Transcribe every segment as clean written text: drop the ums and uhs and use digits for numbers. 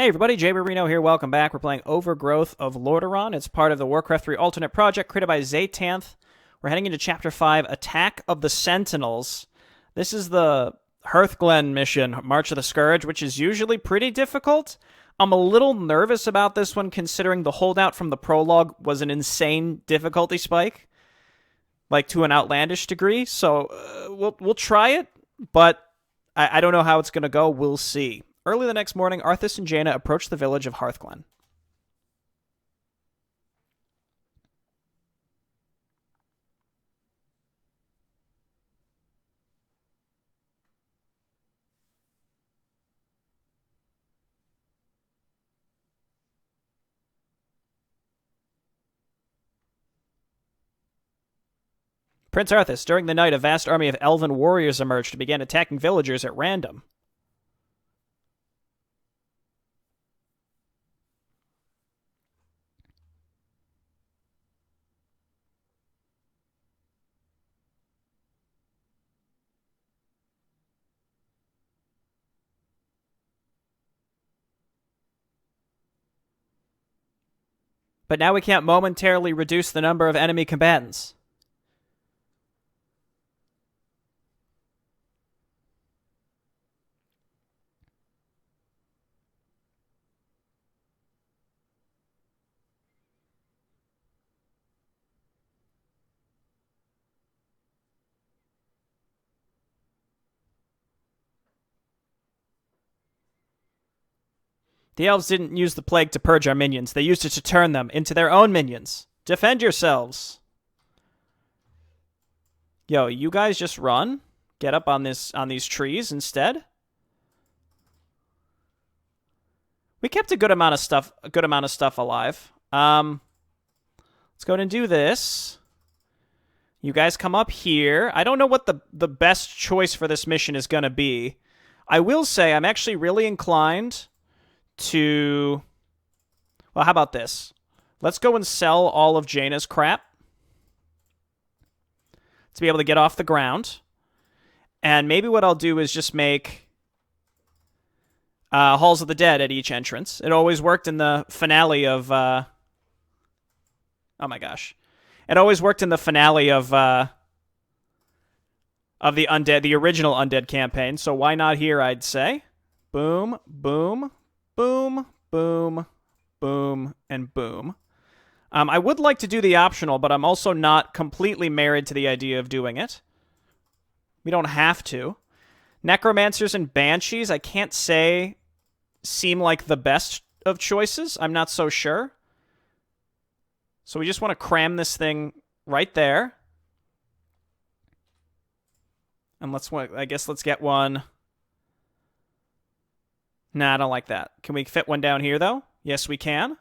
Hey everybody, Jay Reno here. Welcome back. We're playing Overgrowth of Lordaeron. It's part of the Warcraft 3 alternate project created by Zaytanth. We're heading into Chapter 5, Attack of the Sentinels. This is the Hearthglen mission, March of the Scourge, which is usually pretty difficult. I'm a little nervous about this one considering the holdout from the prologue was an insane difficulty spike, like to an outlandish degree. So we'll try it, but I don't know how it's going to go. We'll see. Early the next morning, Arthas and Jaina approach the village of Hearthglen. Prince Arthas, during the night, a vast army of elven warriors emerged and began attacking villagers at random. But now we can't momentarily reduce the number of enemy combatants. The elves didn't use the plague to purge our minions. They used it to turn them into their own minions. Defend yourselves. Yo, you guys just run? Get up on these trees instead? We kept a good amount of stuff alive. Let's go ahead and do this. You guys come up here. I don't know what the best choice for this mission is going to be. I will say I'm actually really inclined to... Well, how about this? Let's go and sell all of Jaina's crap to be able to get off the ground. And maybe what I'll do is just make Halls of the Dead at each entrance. It always worked in the finale of... oh my gosh. It always worked in the finale of the Undead, the original Undead campaign. So why not here, I'd say. Boom, boom, boom, boom, boom, and boom. I would like to do the optional, but I'm also not completely married to the idea of doing it. We don't have to. Necromancers and Banshees, I can't say seem like the best of choices. I'm not so sure. So we just want to cram this thing right there. And I guess let's get one. Nah, I don't like that. Can we fit one down here, though? Yes, we can.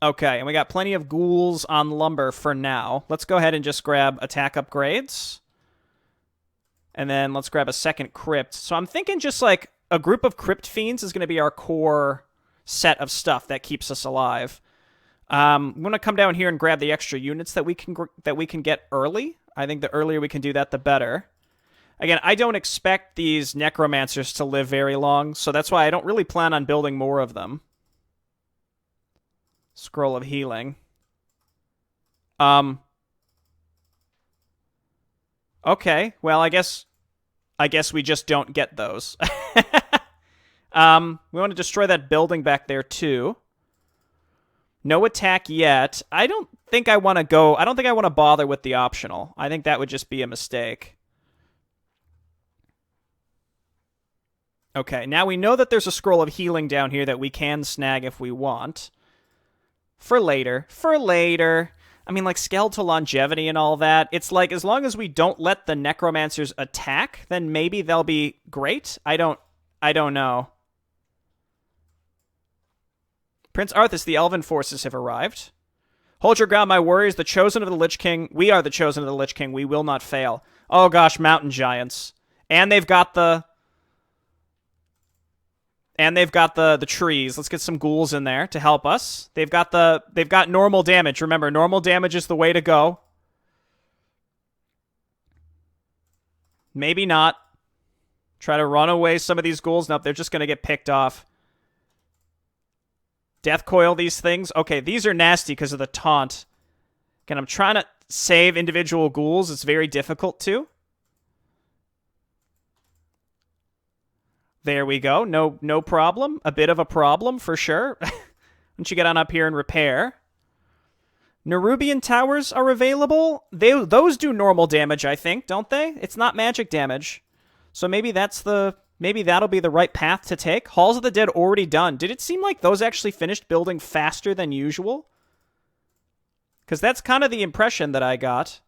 Okay, and we got plenty of ghouls on lumber for now. Let's go ahead and just grab attack upgrades. And then let's grab a second crypt. So I'm thinking just like a group of crypt fiends is going to be our core set of stuff that keeps us alive. I'm going to come down here and grab the extra units that we can get early. I think the earlier we can do that, the better. Again, I don't expect these necromancers to live very long, so that's why I don't really plan on building more of them. Scroll of Healing. Okay, well, I guess we just don't get those. We want to destroy that building back there, too. No attack yet. I don't think I want to bother with the optional. I think that would just be a mistake. Okay, now we know that there's a Scroll of Healing down here that we can snag if we want. For later. I mean, like, skeletal longevity and all that. It's like, as long as we don't let the necromancers attack, then maybe they'll be great. I don't know. Prince Arthas, the elven forces have arrived. Hold your ground, my warriors, the chosen of the Lich King. We are the chosen of the Lich King. We will not fail. Oh gosh, mountain giants. And they've got the trees. Let's get some ghouls in there to help us. They've got normal damage. Remember, normal damage is the way to go. Maybe not. Try to run away some of these ghouls. Nope, they're just going to get picked off. Death coil these things. Okay, these are nasty because of the taunt. Again, I'm trying to save individual ghouls. It's very difficult to. There we go. No problem. A bit of a problem for sure. Once you get on up here and repair. Nerubian towers are available. Those do normal damage, I think, don't they? It's not magic damage. So maybe that'll be the right path to take. Halls of the Dead already done. Did it seem like those actually finished building faster than usual? Because that's kind of the impression that I got.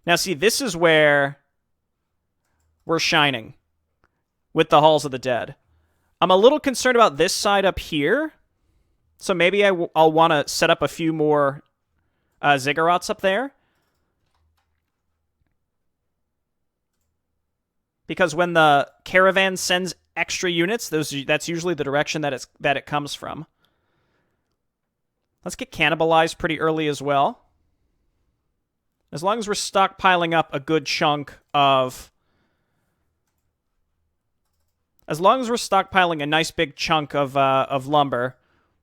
Now, see, this is where we're shining with the Halls of the Dead. I'm a little concerned about this side up here. So maybe I'll want to set up a few more ziggurats up there. Because when the caravan sends extra units, that's usually the direction that it comes from. Let's get cannibalized pretty early as well. As long as we're stockpiling up a good chunk of... As long as we're stockpiling a nice big chunk of lumber,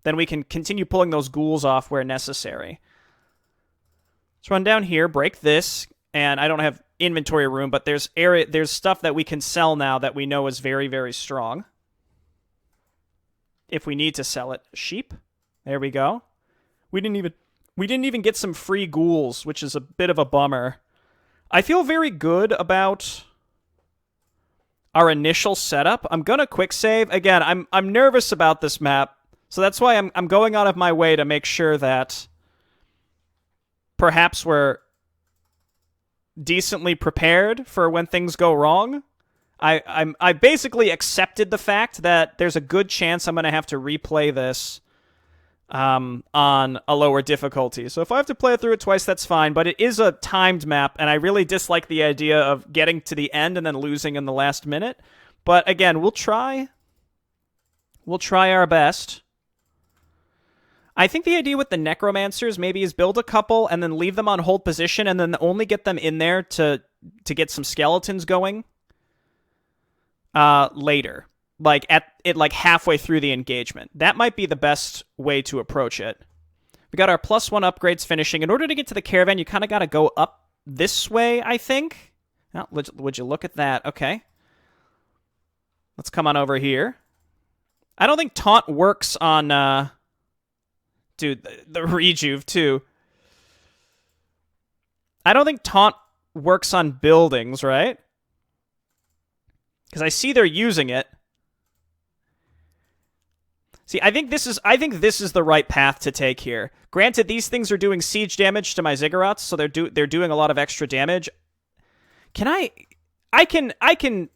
then we can continue pulling those ghouls off where necessary. Let's run down here, break this, and I don't have inventory room, but there's stuff that we can sell now that we know is very, very strong. If we need to sell it. Sheep. There we go. We didn't even get some free ghouls, which is a bit of a bummer. I feel very good about our initial setup. I'm gonna quick save. Again, I'm nervous about this map, so that's why I'm going out of my way to make sure that perhaps we're decently prepared for when things go wrong. I basically accepted the fact that there's a good chance I'm going to have to replay this on a lower difficulty. So if I have to play through it twice, that's fine, but it is a timed map, and I really dislike the idea of getting to the end and then losing in the last minute. But again, we'll try our best. I think the idea with the necromancers maybe is build a couple and then leave them on hold position and then only get them in there to get some skeletons going later, like halfway through the engagement. That might be the best way to approach it. We got our +1 upgrades finishing. In order to get to the caravan, you kind of got to go up this way, I think. Oh, would you look at that? Okay. Let's come on over here. I don't think taunt works on... Dude, the rejuve, too. I don't think taunt works on buildings, right? Because I see they're using it. See, I think this is the right path to take here. Granted, these things are doing siege damage to my ziggurats, so they're doing a lot of extra damage. I can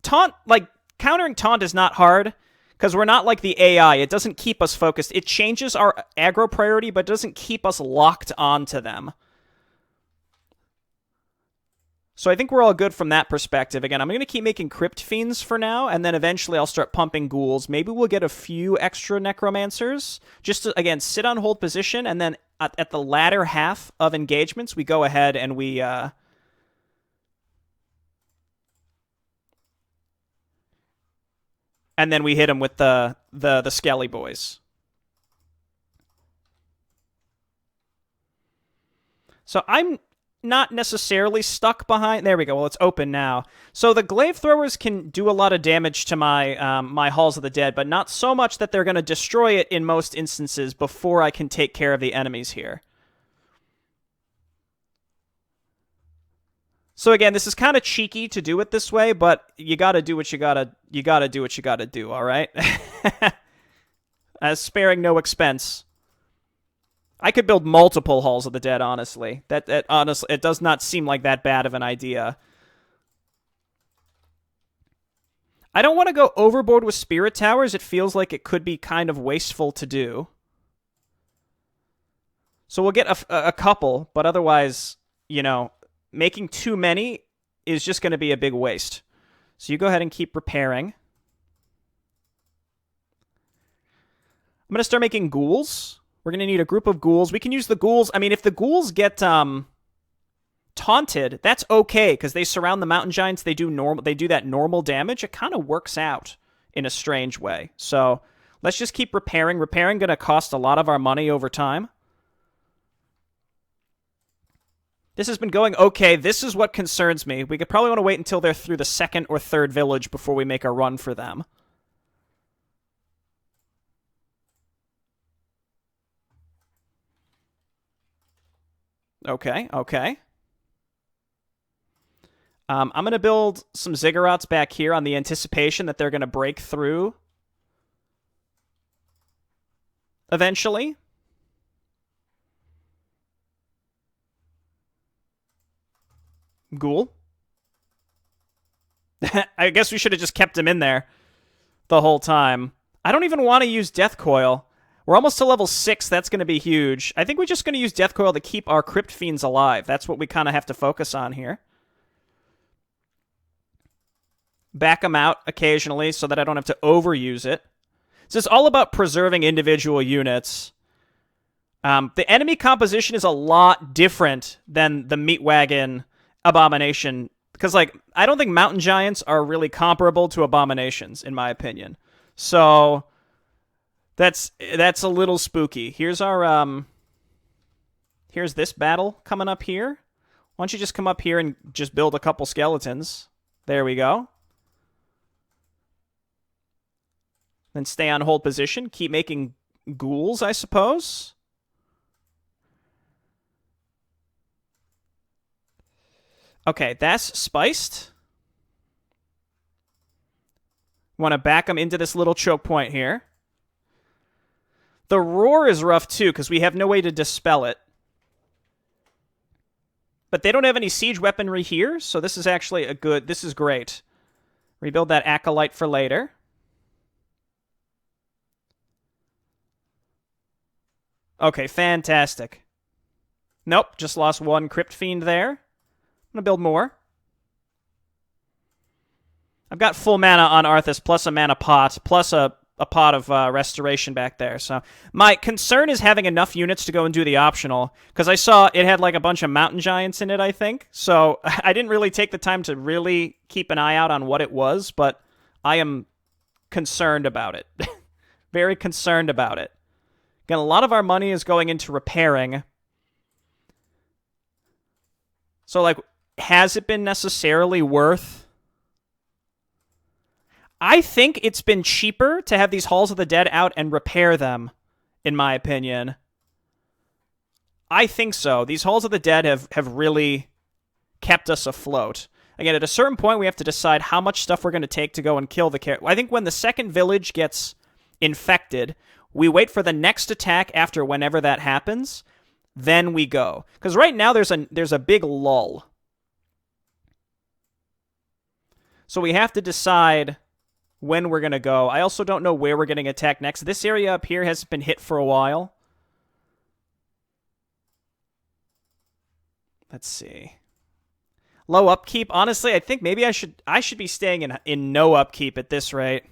taunt, like, countering taunt is not hard. Because we're not like the AI. It doesn't keep us focused. It changes our aggro priority, but doesn't keep us locked onto them. So I think we're all good from that perspective. Again, I'm going to keep making Crypt Fiends for now, and then eventually I'll start pumping ghouls. Maybe we'll get a few extra necromancers. Just to, again, sit on hold position, and then at the latter half of engagements, we go ahead and we... And then we hit him with the Skelly boys. So I'm not necessarily stuck behind... There we go. Well, it's open now. So the glaive throwers can do a lot of damage to my my Halls of the Dead, but not so much that they're going to destroy it in most instances before I can take care of the enemies here. So again, this is kind of cheeky to do it this way, but you got to do what you got to do, all right? Sparing no expense. I could build multiple Halls of the Dead, honestly. That honestly, it does not seem like that bad of an idea. I don't want to go overboard with Spirit Towers. It feels like it could be kind of wasteful to do. So we'll get a couple, but otherwise, you know... Making too many is just going to be a big waste. So you go ahead and keep repairing. I'm going to start making ghouls. We're going to need a group of ghouls. We can use the ghouls. I mean, if the ghouls get taunted, that's okay, because they surround the mountain giants, they do that normal damage. It kind of works out in a strange way. So let's just keep repairing. Repairing going to cost a lot of our money over time. This has been going okay. This is what concerns me. We could probably want to wait until they're through the second or third village before we make a run for them. Okay, okay. I'm going to build some ziggurats back here on the anticipation that they're going to break through eventually. Ghoul. I guess we should have just kept him in there the whole time. I don't even want to use Death Coil. We're almost to level 6. That's going to be huge. I think we're just going to use Death Coil to keep our Crypt Fiends alive. That's what we kind of have to focus on here. Back them out occasionally so that I don't have to overuse it. So it's all about preserving individual units. The enemy composition is a lot different than the Meat Wagon Abomination. Because, like, I don't think mountain giants are really comparable to abominations, in my opinion. So that's a little spooky. Here's our here's this battle coming up here. Why don't you just come up here and just build a couple skeletons? There we go. Then stay on hold position. Keep making ghouls, I suppose. Okay, that's spiced. Want to back them into this little choke point here. The roar is rough too, because we have no way to dispel it. But they don't have any siege weaponry here, so this is actually a good... This is great. Rebuild that acolyte for later. Okay, fantastic. Nope, just lost one Crypt Fiend there. I'm going to build more. I've got full mana on Arthas, plus a mana pot, plus a pot of restoration back there. So my concern is having enough units to go and do the optional, because I saw it had like a bunch of mountain giants in it, I think. So I didn't really take the time to really keep an eye out on what it was, but I am concerned about it. Very concerned about it. Again, a lot of our money is going into repairing. So, like, has it been necessarily worth... I think it's been cheaper to have these Halls of the Dead out and repair them, in my opinion. I think so. These Halls of the Dead have really kept us afloat. Again, at a certain point, we have to decide how much stuff we're going to take to go and kill the character. I think when the second village gets infected, we wait for the next attack after whenever that happens, then we go. Because right now, there's a big lull. So we have to decide when we're going to go. I also don't know where we're getting attacked next. This area up here hasn't been hit for a while. Let's see. Low upkeep. Honestly, I think maybe I should be staying in no upkeep at this rate.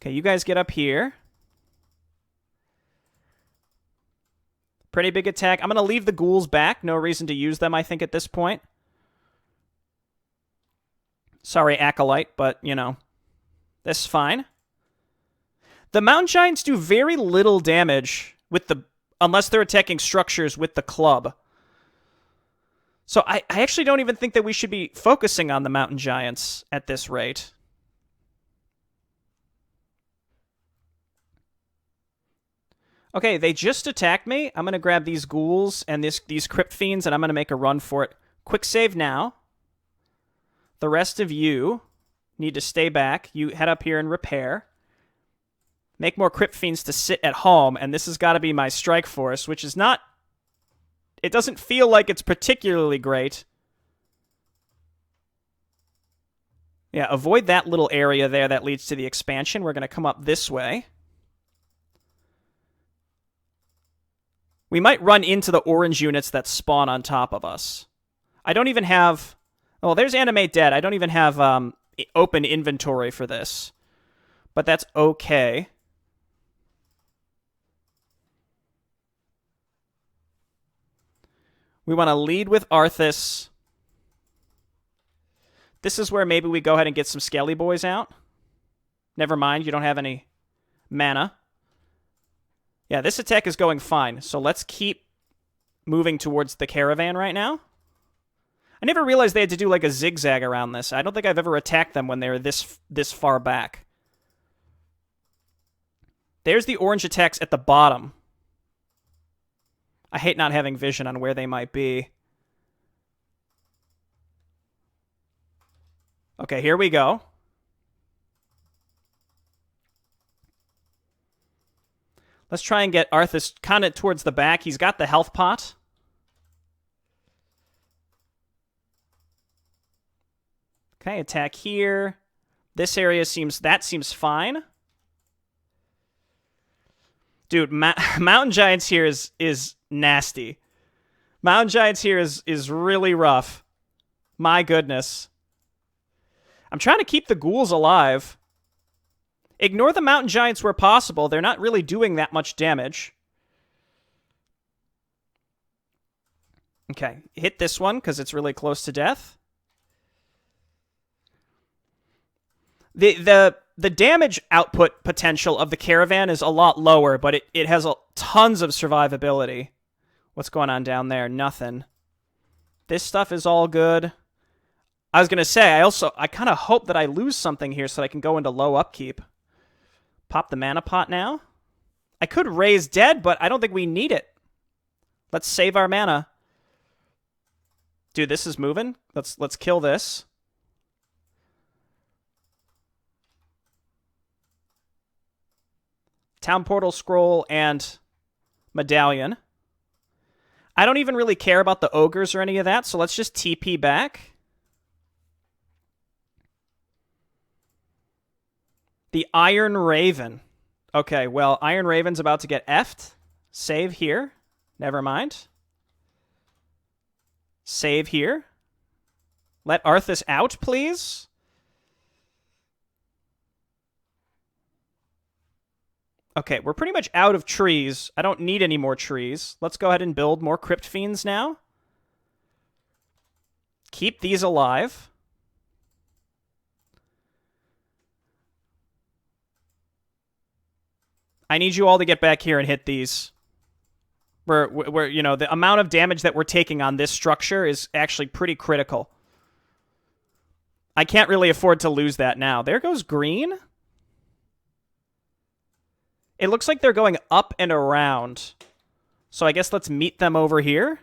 Okay, you guys get up here. Pretty big attack. I'm going to leave the ghouls back. No reason to use them, I think, at this point. Sorry, Acolyte, but, you know, that's fine. The Mountain Giants do very little damage with unless they're attacking structures with the club. So I actually don't even think that we should be focusing on the Mountain Giants at this rate. Okay, they just attacked me. I'm going to grab these ghouls and these Crypt Fiends, and I'm going to make a run for it. Quick save now. The rest of you need to stay back. You head up here and repair. Make more Crypt Fiends to sit at home, and this has got to be my strike force, which is not... It doesn't feel like it's particularly great. Yeah, avoid that little area there that leads to the expansion. We're going to come up this way. We might run into the orange units that spawn on top of us. I don't even have... Oh, there's Animate Dead. I don't even have open inventory for this. But that's okay. We want to lead with Arthas. This is where maybe we go ahead and get some Skelly Boys out. Never mind, you don't have any mana. Yeah, this attack is going fine, so let's keep moving towards the caravan right now. I never realized they had to do like a zigzag around this. I don't think I've ever attacked them when they were this far back. There's the orange attacks at the bottom. I hate not having vision on where they might be. Okay, here we go. Let's try and get Arthas kind of towards the back. He's got the health pot. Okay, attack here. This area seems fine. Dude, Mountain Giants here is nasty. Mountain Giants here is really rough. My goodness. I'm trying to keep the ghouls alive. Ignore the Mountain Giants where possible. They're not really doing that much damage. Okay, hit this one because it's really close to death. The damage output potential of the caravan is a lot lower, but it has tons of survivability. What's going on down there? Nothing. This stuff is all good. I was going to say, I kind of hope that I lose something here so that I can go into low upkeep. Pop the mana pot now. I could raise dead, but I don't think we need it. Let's save our mana. Dude, this is moving. Let's kill this. Town Portal Scroll and Medallion. I don't even really care about the ogres or any of that, so let's just TP back. The Iron Raven. Okay, well, Iron Raven's about to get effed. Save here. Never mind. Save here. Let Arthas out, please. Okay, we're pretty much out of trees. I don't need any more trees. Let's go ahead and build more Crypt Fiends now. Keep these alive. I need you all to get back here and hit these. We're you know, the amount of damage that we're taking on this structure is actually pretty critical. I can't really afford to lose that now. There goes green. It looks like they're going up and around. So I guess let's meet them over here.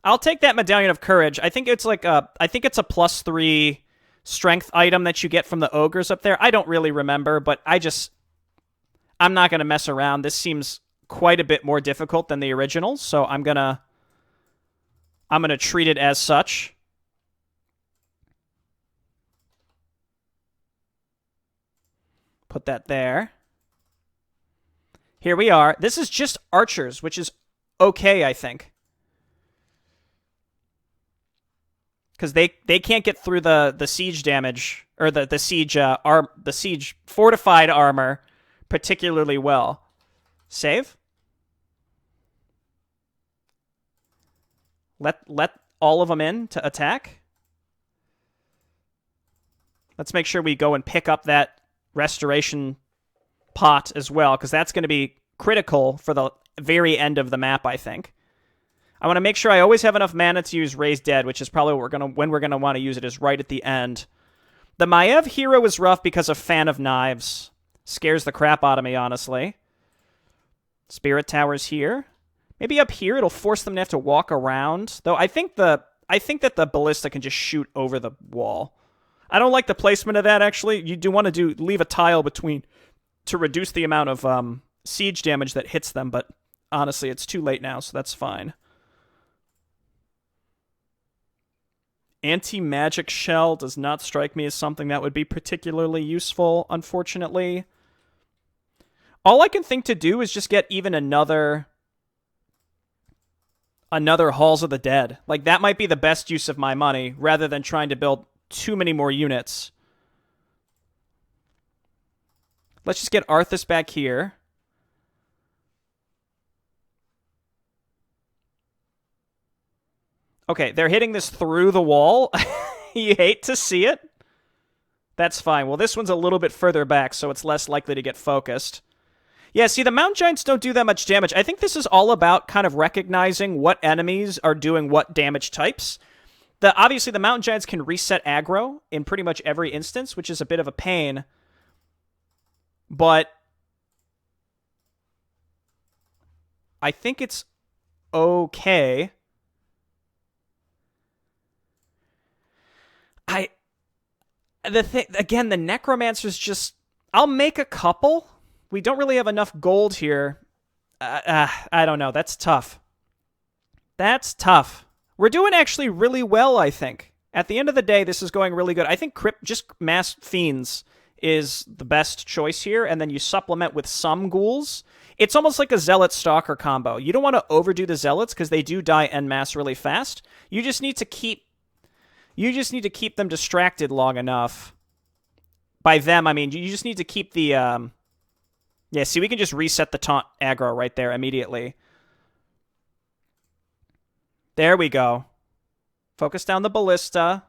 I'll take that Medallion of Courage. I think it's like a +3 strength item that you get from the ogres up there. I don't really remember, but I'm not going to mess around. This seems quite a bit more difficult than the original, so I'm going to treat it as such. Put that there. Here we are. This is just archers, which is okay, I think. Because they can't get through the siege damage, or the siege fortified armor particularly well. Save. Let all of them in to attack. Let's make sure we go and pick up that restoration pot as well, because that's going to be critical for the very end of the map, I think. I want to make sure I always have enough mana to use Raise Dead, which is probably when we're going to want to use it, is right at the end. The Maiev hero is rough because of Fan of Knives. Scares the crap out of me, honestly. Spirit Tower's here. Maybe up here it'll force them to have to walk around. Though I think that the ballista can just shoot over the wall. I don't like the placement of that, actually. You do want to leave a tile between to reduce the amount of siege damage that hits them, but honestly, it's too late now, so that's fine. Anti-magic shell does not strike me as something that would be particularly useful, unfortunately. All I can think to do is just get even another Halls of the Dead. Like, that might be the best use of my money, rather than trying to build too many more units. Let's just get Arthas back here. Okay, they're hitting this through the wall. You hate to see it. That's fine. Well, this one's a little bit further back, so it's less likely to get focused. Yeah, see, the Mountain Giants don't do that much damage. I think this is all about kind of recognizing what enemies are doing what damage types. Obviously, the Mountain Giants can reset aggro in pretty much every instance, which is a bit of a pain. But I think it's okay. Again, the Necromancer's just... I'll make a couple. We don't really have enough gold here. I don't know. That's tough. That's tough. We're doing actually really well, I think. At the end of the day, this is going really good. I think just Mass Fiends is the best choice here, and then you supplement with some ghouls. It's almost like a Zealot Stalker combo. You don't want to overdo the Zealots, because they do die en masse really fast. You just need to keep them distracted long enough. By them, I mean, you just need to keep the... Yeah, see, we can just reset the taunt aggro right there immediately. There we go. Focus down the ballista.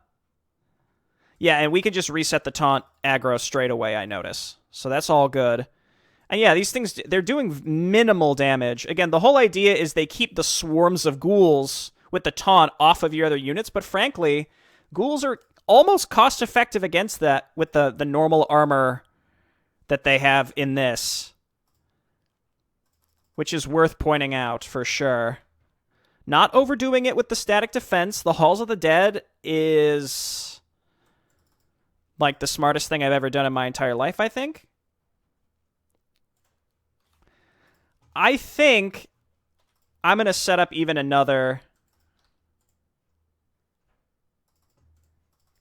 Yeah, and we can just reset the taunt aggro straight away, I notice. So that's all good. And yeah, these things, they're doing minimal damage. Again, the whole idea is they keep the swarms of ghouls with the taunt off of your other units, but frankly, ghouls are almost cost-effective against that with the normal armor that they have in this, which is worth pointing out for sure. Not overdoing it with the static defense. The Halls of the Dead is like the smartest thing I've ever done in my entire life, I think. I think I'm going to set up even another...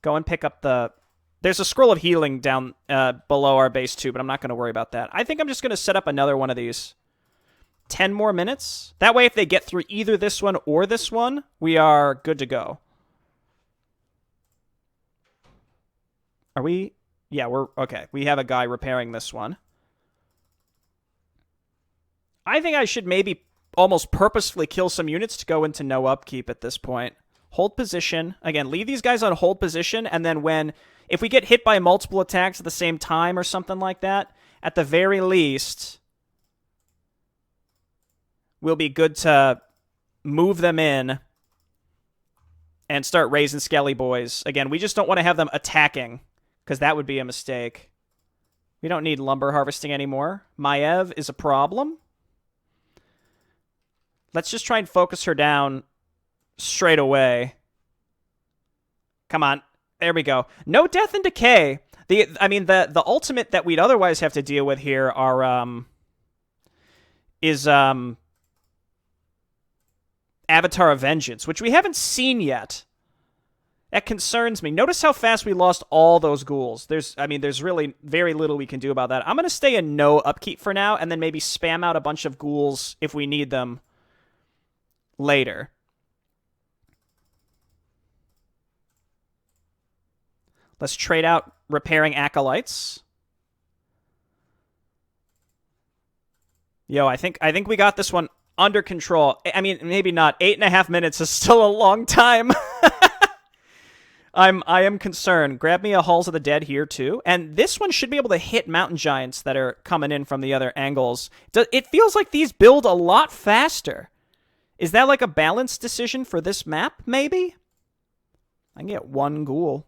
Go and pick up the... There's a scroll of healing down below our base too, but I'm not going to worry about that. I think I'm just going to set up another one of these. 10 more minutes. That way, if they get through either this one or this one, we are good to go. Are we? Yeah, we're... Okay, we have a guy repairing this one. I think I should maybe almost purposefully kill some units to go into no upkeep at this point. Hold position. Again, leave these guys on hold position, and then if we get hit by multiple attacks at the same time or something like that, at the very least, we'll be good to move them in and start raising Skelly Boys. Again, we just don't want to have them attacking, because that would be a mistake. We don't need lumber harvesting anymore. Maiev is a problem. Let's just try and focus her down straight away. Come on. There we go. No death and decay. The ultimate that we'd otherwise have to deal with here is Avatar of Vengeance, which we haven't seen yet. That concerns me. Notice how fast we lost all those ghouls. There's really very little we can do about that. I'm going to stay in no upkeep for now, and then maybe spam out a bunch of ghouls if we need them later. Let's trade out repairing acolytes. Yo, I think we got this one under control. I mean, maybe not. 8.5 minutes is still a long time. I am concerned. Grab me a Halls of the Dead here too. And this one should be able to hit Mountain Giants that are coming in from the other angles. It feels like these build a lot faster. Is that like a balanced decision for this map, maybe? I can get one ghoul.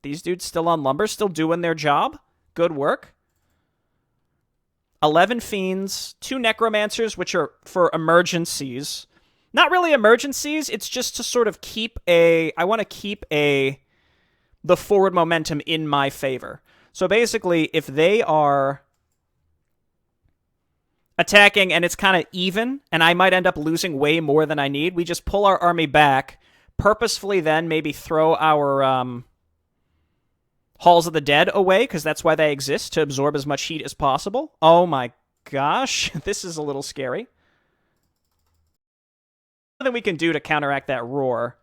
These dudes still on lumber, still doing their job. Good work. 11 fiends, 2 necromancers, which are for emergencies. Not really emergencies, it's just to sort of I want to keep the forward momentum in my favor. So basically, if they are attacking and it's kind of even, and I might end up losing way more than I need, we just pull our army back, purposefully then maybe throw our Halls of the Dead away, because that's why they exist, to absorb as much heat as possible. Oh my gosh, this is a little scary. Nothing we can do to counteract that roar.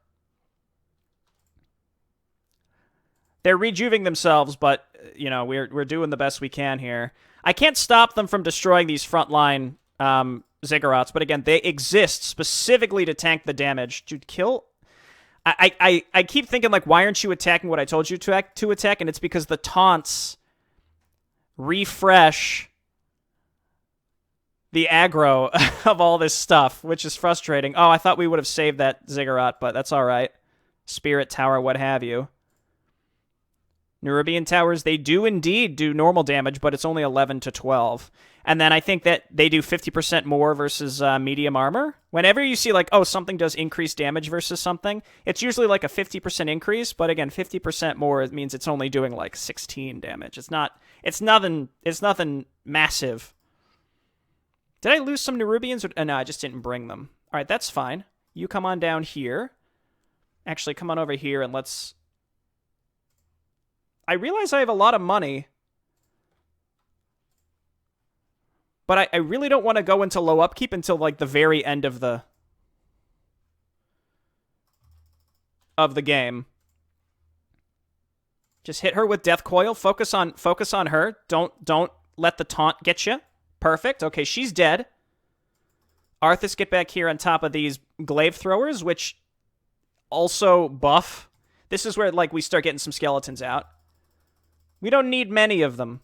They're rejuvening themselves, but, you know, we're doing the best we can here. I can't stop them from destroying these frontline ziggurats, but again, they exist specifically to tank the damage. Dude, kill... I keep thinking, like, why aren't you attacking what I told you to attack? And it's because the taunts refresh the aggro of all this stuff, which is frustrating. Oh, I thought we would have saved that ziggurat, but that's all right. Spirit Tower, what have you. Nerubian Towers, they do indeed do normal damage, but it's only 11 to 12. And then I think that they do 50% more versus medium armor. Whenever you see, like, oh, something does increased damage versus something, it's usually like a 50% increase, but again, 50% more, it means it's only doing like 16 damage. It's nothing massive. Did I lose some Nerubians? No, I just didn't bring them. All right, that's fine. You come on down here. Actually, come on over here and let's... I realize I have a lot of money, but I really don't want to go into low upkeep until, like, the very end of the game. Just hit her with Death Coil. Focus on her. Don't let the taunt get you. Perfect. Okay, she's dead. Arthas, get back here on top of these glaive throwers, which also buff. This is where, like, we start getting some skeletons out. We don't need many of them.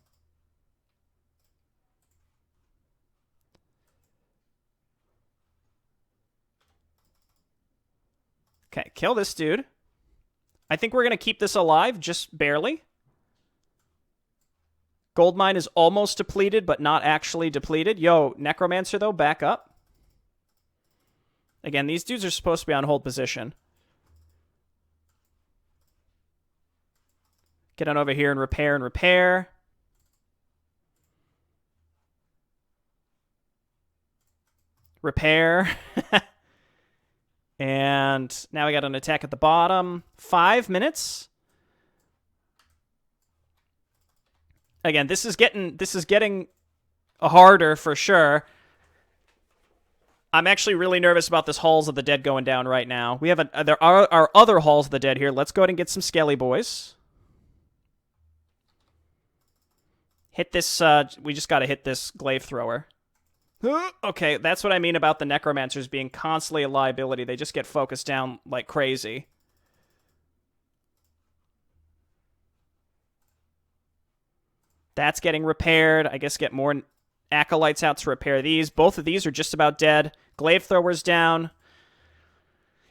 Okay, kill this dude. I think we're going to keep this alive, just barely. Gold mine is almost depleted, but not actually depleted. Yo, Necromancer, though, back up. Again, these dudes are supposed to be on hold position. Get on over here and repair and repair. Repair. And now we got an attack at the bottom. 5 minutes. Again, this is getting harder for sure. I'm actually really nervous about this Halls of the Dead going down right now. We have there are our other Halls of the Dead here. Let's go ahead and get some Skelly boys. Hit this, we just gotta hit this glaive thrower. Okay, that's what I mean about the Necromancers being constantly a liability. They just get focused down like crazy. That's getting repaired. I guess get more Acolytes out to repair these. Both of these are just about dead. Glaive throwers down.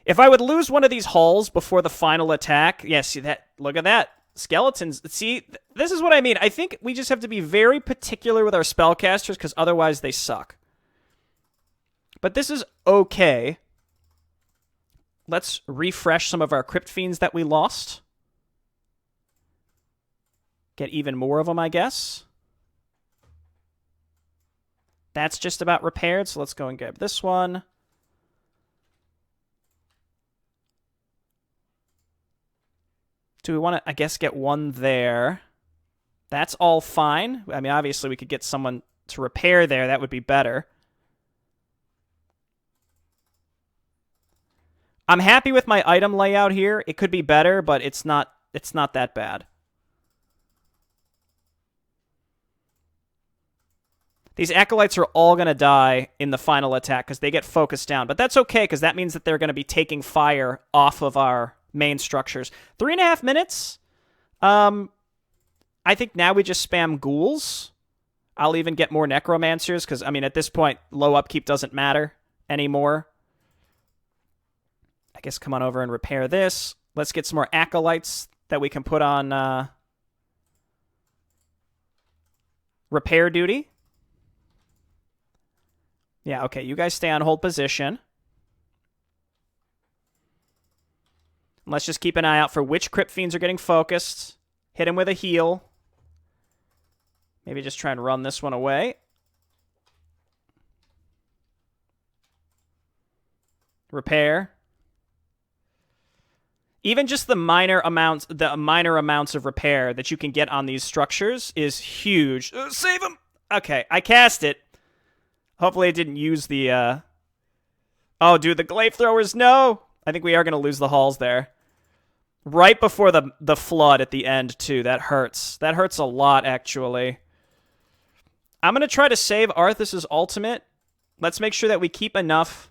If I would lose one of these Halls before the final attack... Yeah, see that? Look at that. Skeletons. See, this is what I mean. I think we just have to be very particular with our spellcasters, because otherwise they suck. But this is okay. Let's refresh some of our Crypt Fiends that we lost. Get even more of them, I guess. That's just about repaired, so let's go and grab this one. Do we want to, I guess, get one there? That's all fine. I mean, obviously, we could get someone to repair there. That would be better. I'm happy with my item layout here. It could be better, but it's not that bad. These Acolytes are all going to die in the final attack because they get focused down. But that's okay, because that means that they're going to be taking fire off of our main structures. 3.5 minutes. I think now we just spam ghouls. I'll even get more necromancers because, I mean, at this point, low upkeep doesn't matter anymore. I guess come on over and repair this. Let's get some more acolytes that we can put on repair duty. Yeah, okay, you guys stay on hold position. Let's just keep an eye out for which Crypt Fiends are getting focused. Hit him with a heal. Maybe just try and run this one away. Repair. Even just the minor amounts of repair that you can get on these structures is huge. Save him! Okay, I cast it. Hopefully it didn't use the, Oh, dude, the glaive throwers, no! I think we are going to lose the Halls there. Right before the flood at the end, too. That hurts. That hurts a lot, actually. I'm going to try to save Arthas' ultimate Let's make sure that we keep enough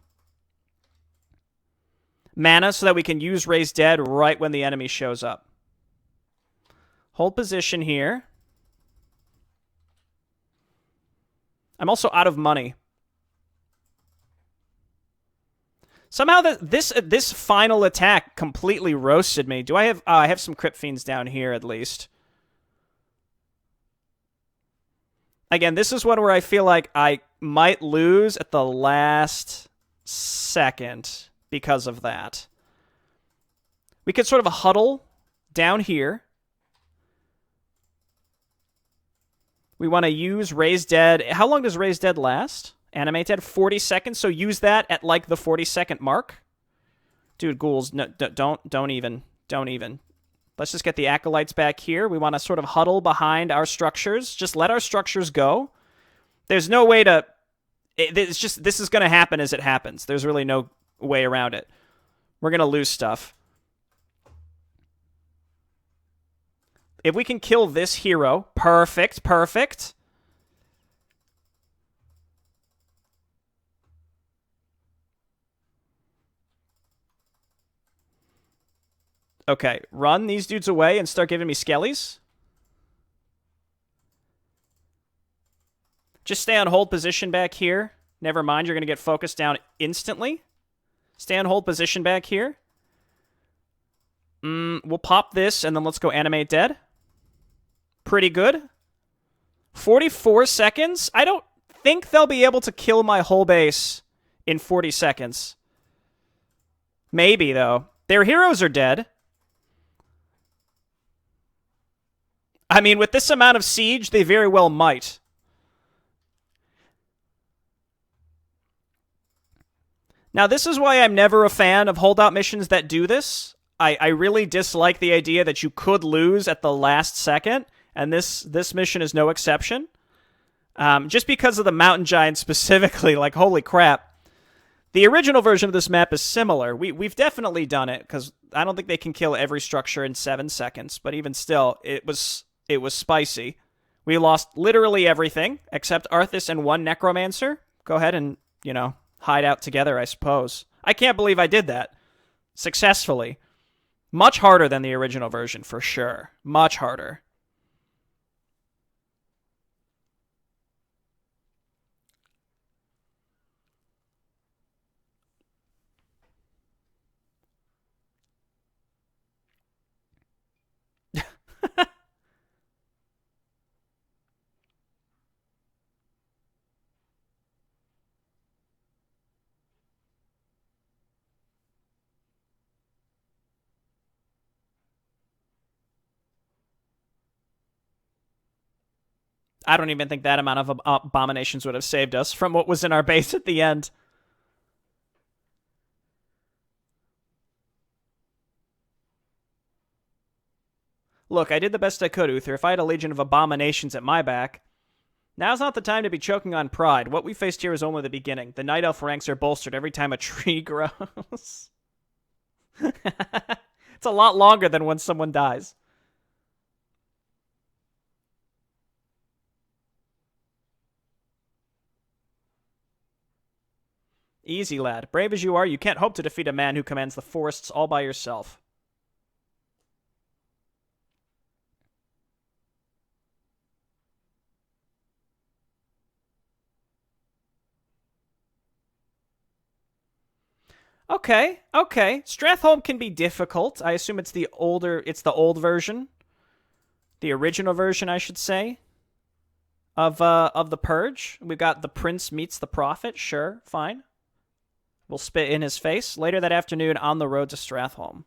mana so that we can use Raise Dead right when the enemy shows up. Hold position here. I'm also out of money. Somehow this final attack completely roasted me. Do I have... I have some Crypt Fiends down here at least. Again, this is one where I feel like I might lose at the last second because of that. We could sort of huddle down here. We want to use Raise Dead. How long does Raise Dead last? Animate Dead, 40 seconds, so use that at like the 40-second mark. Dude, ghouls, no, don't even. Let's just get the Acolytes back here. We want to sort of huddle behind our structures. Just let our structures go. There's no way to... It's just, this is going to happen as it happens. There's really no way around it. We're going to lose stuff. If we can kill this hero, perfect. Okay, run these dudes away and start giving me skellies. Just stay on hold position back here. Never mind, you're going to get focused down instantly. Stay on hold position back here. We'll pop this, and then let's go Animate Dead. Pretty good. 44 seconds? I don't think they'll be able to kill my whole base in 40 seconds. Maybe, though. Their heroes are dead. I mean, with this amount of siege, they very well might. Now, this is why I'm never a fan of holdout missions that do this. I really dislike the idea that you could lose at the last second, and this mission is no exception. Just because of the mountain giant specifically, like, holy crap. The original version of this map is similar. We've definitely done it, because I don't think they can kill every structure in 7 seconds, but even still, it was spicy. We lost literally everything, except Arthas and 1 Necromancer. Go ahead and, hide out together, I suppose. I can't believe I did that. Successfully. Much harder than the original version, for sure. Much harder. I don't even think that amount of abominations would have saved us from what was in our base at the end. Look, I did the best I could, Uther. If I had a legion of abominations at my back. Now's not the time to be choking on pride. What we faced here is only the beginning. The Night Elf ranks are bolstered every time a tree grows. It's a lot longer than when someone dies. Easy, lad. Brave as you are, you can't hope to defeat a man who commands the forests all by yourself. Okay. Strathholm can be difficult. I assume it's the old version. The original version, I should say. Of the Purge. We've got the Prince meets the Prophet. Sure, fine. We'll spit in his face later that afternoon on the road to Strathholm.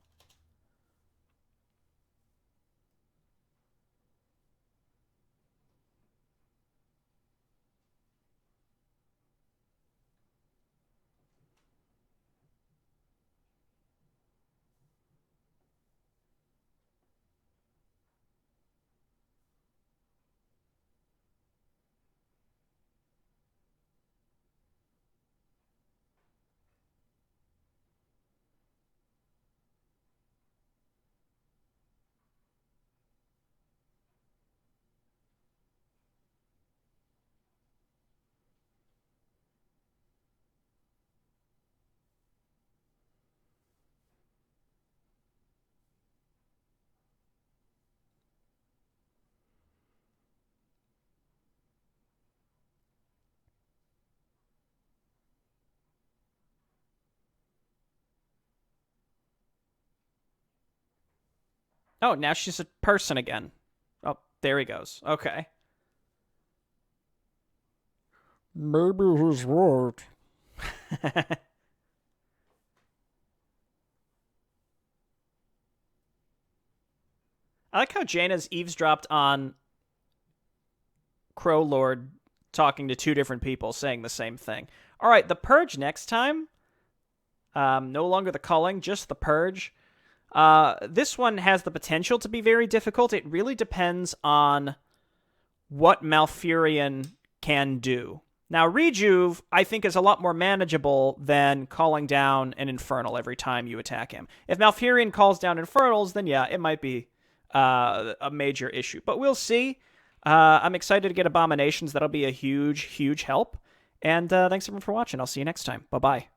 Oh, now she's a person again. Oh, there he goes. Okay. Maybe he's right. I like how Jaina's eavesdropped on Crow Lord talking to two different people saying the same thing. All right, the Purge next time. No longer the culling, just the Purge. This one has the potential to be very difficult. It really depends on what Malfurion can do. Now, Rejuve, I think, is a lot more manageable than calling down an Infernal every time you attack him. If Malfurion calls down Infernals, then yeah, it might be a major issue. But we'll see. I'm excited to get Abominations. That'll be a huge, huge help. And thanks everyone for watching. I'll see you next time. Bye-bye.